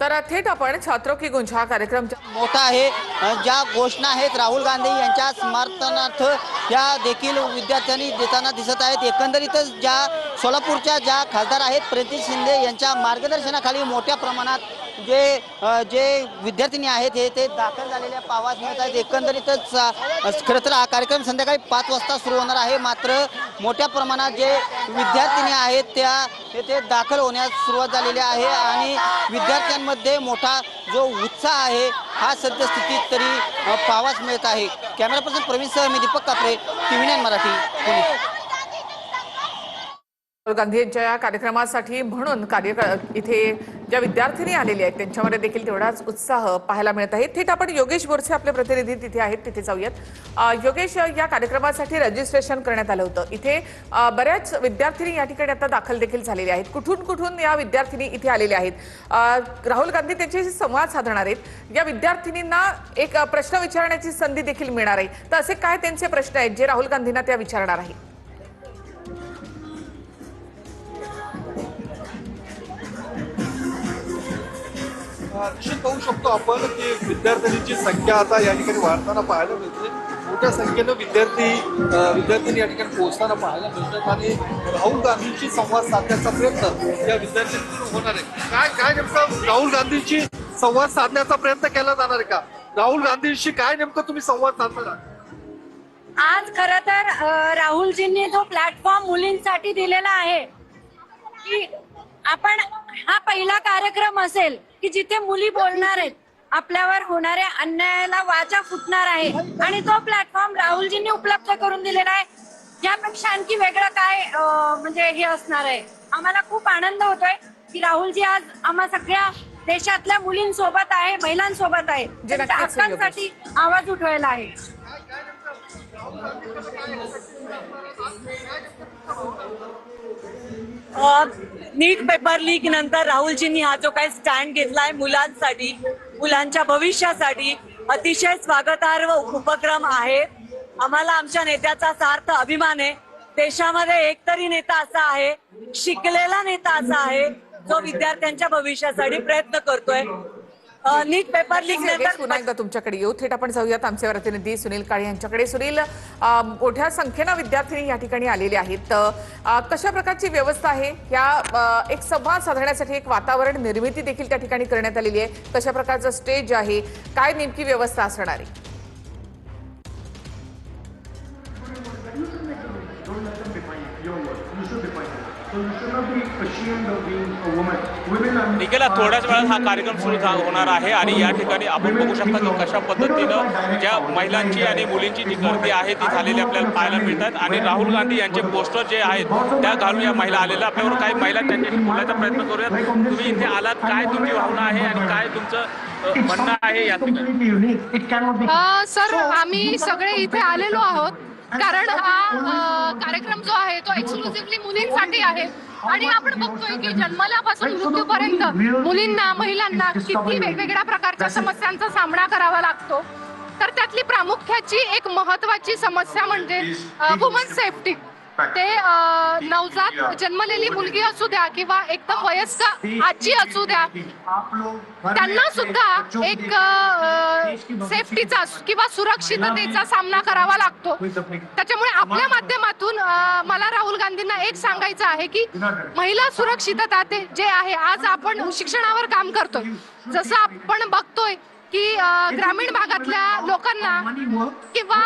तर थेट आपण छात्रों की गुंज हा कार्यक्रम मोठा आहे। ज्या घोषणा आहेत राहुल गांधी यांच्या समर्थनार्थ या देखील विद्यार्थ्यांनी देताना दिसत आहेत। एकंदरीतच ज्या सोलापूरच्या ज्या खासदार आहेत प्रीती शिंदे यांच्या मार्गदर्शनाखाली मोठ्या प्रमाणात जे विद्यार्थिनी आहेत ते दाखल झालेल्या पाहावयास मिळत आहेत। एकंदरीतच खरं तर हा कार्यक्रम संध्याकाळी 5 वाजता सुरू होणार आहे, मात्र मोठ्या प्रमाणात जे विद्यार्थिनी आहेत त्या येथे दाखल होण्यास सुरुवात झालेली आहे आणि विद्यार्थ्यांमध्ये मोठा जो उत्साह आहे हा सद्यस्थितीत तरी पाहावयास मिळत आहे। कॅमेरा पर्सन प्रवीण सह मी दीपक कापरे, TV9 मराठी, पुणे। राहुल गांधी यांच्या या कार्यक्रमासाठी म्हणून इथे ज्या विद्यार्थिनी आलेल्या आहेत त्यांच्यामध्ये देखील तेवढाच उत्साह पाहायला मिळत आहे। थेट आपण योगेश बोरसे आपले प्रतिनिधी तिथे आहेत, तिथे जाऊयात। योगेश, या कार्यक्रमासाठी रजिस्ट्रेशन करण्यात आलं होतं, इथे बऱ्याच विद्यार्थिनी या ठिकाणी आता दाखल देखील झालेल्या आहेत। कुठून कुठून या विद्यार्थिनी इथे आलेल्या आहेत? राहुल गांधी त्यांच्याशी संवाद साधणार आहेत। या विद्यार्थिनींना एक प्रश्न विचारण्याची संधी देखील मिळणार आहे, तर असे काय त्यांचे प्रश्न आहेत जे राहुल गांधींना त्या विचारणार आहेत? निश्चित पाहू शकतो आपण की विद्यार्थ्यांची संख्या आता या ठिकाणी वाढताना पाहायला मिळते। मोठ्या संख्येनं विद्यार्थ्यांनी या ठिकाणी पोहोचताना पाहायला मिळतात आणि राहुल गांधींशी संवाद साधण्याचा प्रयत्न या विद्यार्थ्यांकडून होणार आहे। काय नेमकं राहुल गांधींशी संवाद साधण्याचा प्रयत्न केला जाणार आहे का? राहुल गांधींशी काय नेमकं तुम्ही संवाद साधणार आहात? आज खरं तर राहुलजींनी जो प्लॅटफॉर्म मुलींसाठी दिलेला आहे की आपण हा पहिला कार्यक्रम असेल की जिथे मुली बोलणार आहेत, आपल्यावर होणाऱ्या अन्यायाला वाचा फुटणार आहे आणि तो प्लॅटफॉर्म राहुलजींनी उपलब्ध करून दिलेला आहे। यापेक्षा आणखी वेगळं काय म्हणजे हे असणार आहे। आम्हाला खूप आनंद होतोय की राहुलजी आज आम्हा सगळ्या देशातल्या मुलींसोबत आहे, महिलांसोबत आहे, त्यांच्या हक्कांसाठी आवाज उठवायला आहे। नीट पेपर लीक नंतर राहुलजींनी हा जो काही स्टँड घेतलाय मुलांसाठी, मुलांच्या भविष्यासाठी अतिशय स्वागतार्ह उपक्रम आहे। आम्हाला आमच्या नेत्याचा सार्थ अभिमान आहे। देशामध्ये एकतरी नेता असा आहे, शिकलेला नेता असा आहे जो विद्यार्थ्यांच्या भविष्यासाठी प्रयत्न करतोय। नीट पेपर लीक नंतर पुन्हा एकदा तुमच्याकडे येऊ। थेट आपण जाऊयात आमचे प्रतिनिधी सुनील काळे यांच्याकडे। सुनील, मोठ्या संख्येनं विद्यार्थिनी या ठिकाणी आलेले आहेत, कशा प्रकारची व्यवस्था आहे? या एक संवाद साधण्यासाठी एक वातावरण निर्मिती देखील त्या ठिकाणी करण्यात आलेली आहे, कशा प्रकारचं स्टेज आहे, काय नेमकी व्यवस्था असणार आहे? गेल्या थोड्याच वेळात हा कार्यक्रम सुरू होणार आहे आणि या ठिकाणी आपण बघू शकता की कशा पद्धतीनं ज्या महिलांची आणि मुलींची जी गर्दी आहे ती झालेली आपल्याला पाहायला मिळतात आणि राहुल गांधी यांचे पोस्टर जे आहेत त्या घालून या महिला आलेल्या आपल्यावर काही महिला त्यांच्याशी बोलण्याचा प्रयत्न करूयात। तुम्ही इथे आलात, काय तुमची भावना आहे आणि काय तुमचं म्हणणं आहे या ठिकाणी? सर, आम्ही सगळे इथे आलेलो आहोत कारण हा कार्यक्रम जो आहे तो एक्सक्लुसिव्हली मुलींसाठी आहे आणि आपण बघतोय की जन्मल्यापासून मृत्यूपर्यंत मुलींना, महिलांना किती वेगवेगळ्या प्रकारच्या समस्यांचा सामना करावा लागतो। तर त्यातली प्रामुख्याची एक महत्वाची समस्या म्हणजे वुमन सेफ्टी। ते नवजात जन्मलेली मुलगी असू द्या किंवा एकदम वयस्क आजी असू द्या, त्यांना सुद्धा एक सेफ्टीचा किंवा सुरक्षिततेचा सामना करावा लागतो। त्याच्यामुळे आपल्या माध्यमातून मला राहुल गांधींना एक सांगायचं आहे की महिला सुरक्षितता ते जे आहे, आज आपण शिक्षणावर काम करतोय, जसं आपण बघतोय की ग्रामीण भागातल्या लोकांना किंवा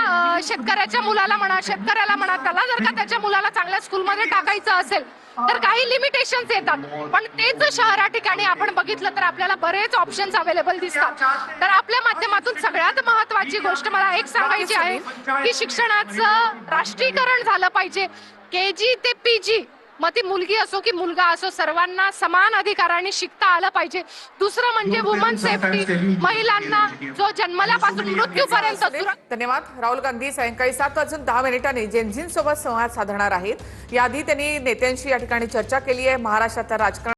शेतकऱ्याच्या मुलाला म्हणा, शेतकऱ्याला म्हणा, त्याला जर का त्याच्या मुलाला चांगल्या स्कूलमध्ये टाकायचं असेल तर काही लिमिटेशन्स येतात, पण तेच शहरा ठिकाणी आपण बघितलं तर आपल्याला बरेच ऑप्शन्स अवेलेबल दिसतात। तर आपल्या माध्यमातून सगळ्यात महत्वाची गोष्ट मला एक सांगायची आहे की शिक्षणाचं राष्ट्रीयकरण झालं पाहिजे। KG ते PG, मग ती मुलगी असो की मुलगा असो, सर्वांना समान अधिकाराने शिकता आलं पाहिजे। दुसरं म्हणजे वुमन सेफ्टी, महिलांना जो जन्मल्यापासून मृत्यूपर्यंत। धन्यवाद। राहुल गांधी सायंकाळी 7:10 जेनझींसोबत संवाद साधणार आहेत। याआधी त्यांनी नेत्यांशी या ठिकाणी चर्चा केली आहे। महाराष्ट्राच्या राजकारणात